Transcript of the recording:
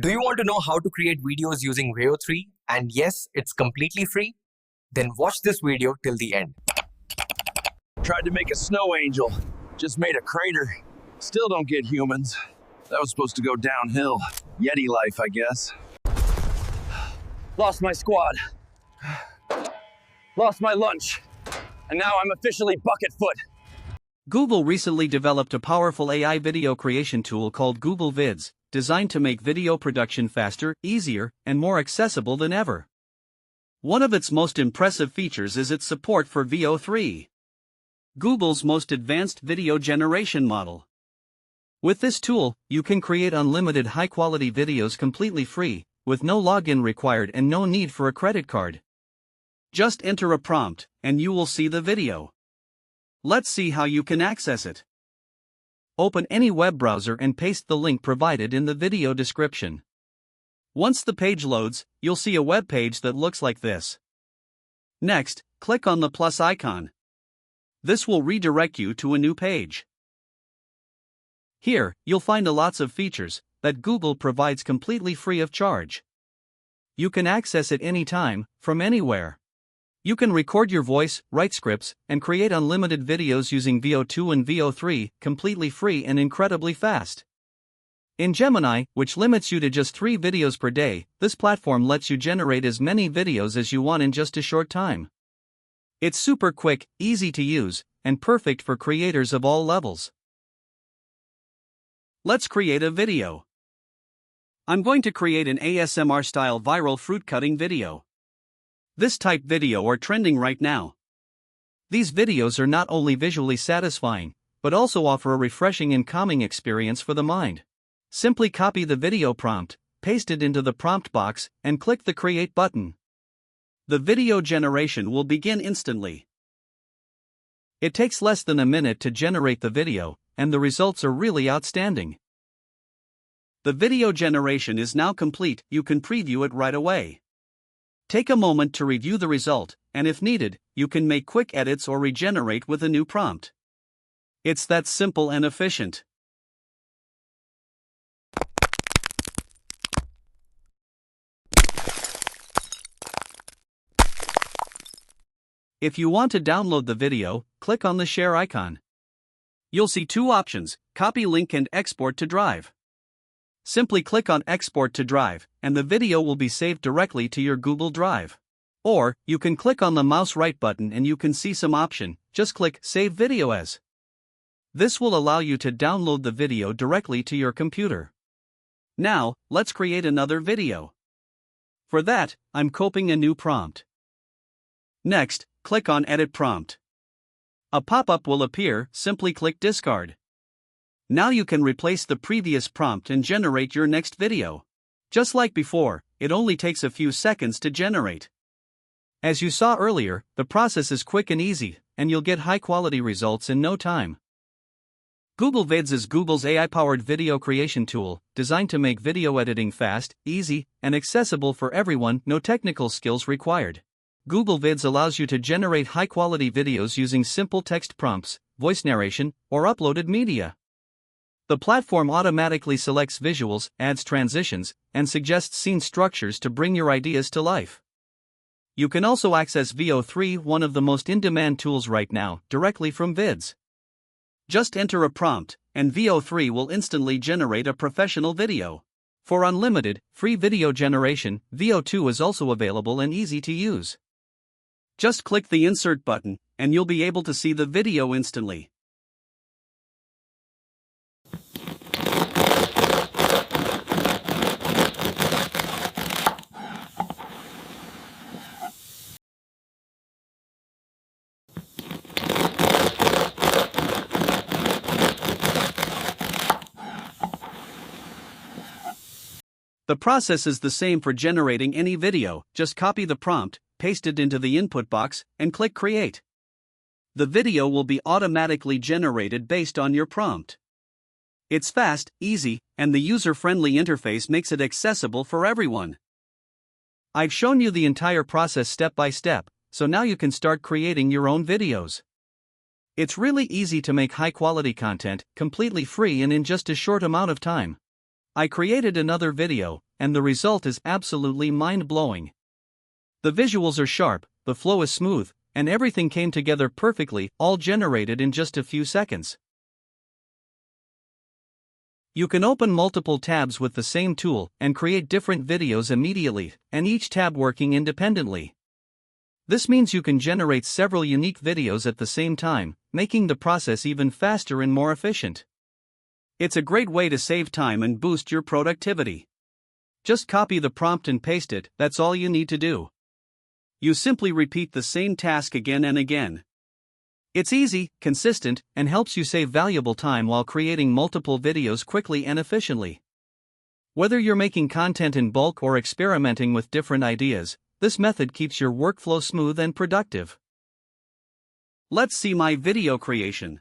Do you want to know how to create videos using VEO 3? And yes, it's completely free? Then watch this video till the end. Tried to make a snow angel. Just made a crater. Still don't get humans. That was supposed to go downhill. Yeti life, I guess. Lost my squad. Lost my lunch. And now I'm officially Bucketfoot. Google recently developed a powerful AI video creation tool called Google Vids, designed to make video production faster, easier, and more accessible than ever. One of its most impressive features is its support for VEO 3, Google's most advanced video generation model. With this tool, you can create unlimited high-quality videos completely free, with no login required and no need for a credit card. Just enter a prompt, and you will see the video. Let's see how you can access it. Open any web browser and paste the link provided in the video description. Once the page loads, you'll see a web page that looks like this. Next, click on the plus icon. This will redirect you to a new page. Here, you'll find lots of features that Google provides completely free of charge. You can access it anytime, from anywhere. You can record your voice, write scripts, and create unlimited videos using VEO 2 and VEO 3, completely free and incredibly fast. In Gemini, which limits you to just 3 videos per day, this platform lets you generate as many videos as you want in just a short time. It's super quick, easy to use, and perfect for creators of all levels. Let's create a video. I'm going to create an ASMR-style viral fruit cutting video. This type video are trending right now. These videos are not only visually satisfying, but also offer a refreshing and calming experience for the mind. Simply copy the video prompt, paste it into the prompt box, and click the Create button. The video generation will begin instantly. It takes less than a minute to generate the video, and the results are really outstanding. The video generation is now complete. You can preview it right away. Take a moment to review the result, and if needed, you can make quick edits or regenerate with a new prompt. It's that simple and efficient. If you want to download the video, click on the share icon. You'll see 2 options, copy link and export to drive. Simply click on Export to Drive, and the video will be saved directly to your Google Drive. Or, you can click on the mouse right button and you can see some option, just click Save Video As. This will allow you to download the video directly to your computer. Now, let's create another video. For that, I'm copying a new prompt. Next, click on Edit Prompt. A pop-up will appear, simply click Discard. Now you can replace the previous prompt and generate your next video. Just like before, it only takes a few seconds to generate. As you saw earlier, the process is quick and easy, and you'll get high-quality results in no time. Google Vids is Google's AI-powered video creation tool, designed to make video editing fast, easy, and accessible for everyone, no technical skills required. Google Vids allows you to generate high-quality videos using simple text prompts, voice narration, or uploaded media. The platform automatically selects visuals, adds transitions, and suggests scene structures to bring your ideas to life. You can also access VEO 3, one of the most in-demand tools right now, directly from Vids. Just enter a prompt, and VEO 3 will instantly generate a professional video. For unlimited, free video generation, VEO 2 is also available and easy to use. Just click the Insert button, and you'll be able to see the video instantly. The process is the same for generating any video. Just copy the prompt, paste it into the input box, and click Create. The video will be automatically generated based on your prompt. It's fast, easy, and the user-friendly interface makes it accessible for everyone. I've shown you the entire process step by step, so now you can start creating your own videos. It's really easy to make high-quality content, completely free and in just a short amount of time. I created another video, and the result is absolutely mind-blowing. The visuals are sharp, the flow is smooth, and everything came together perfectly, all generated in just a few seconds. You can open multiple tabs with the same tool and create different videos immediately, and each tab working independently. This means you can generate several unique videos at the same time, making the process even faster and more efficient. It's a great way to save time and boost your productivity. Just copy the prompt and paste it, that's all you need to do. You simply repeat the same task again and again. It's easy, consistent, and helps you save valuable time while creating multiple videos quickly and efficiently. Whether you're making content in bulk or experimenting with different ideas, this method keeps your workflow smooth and productive. Let's see my video creation.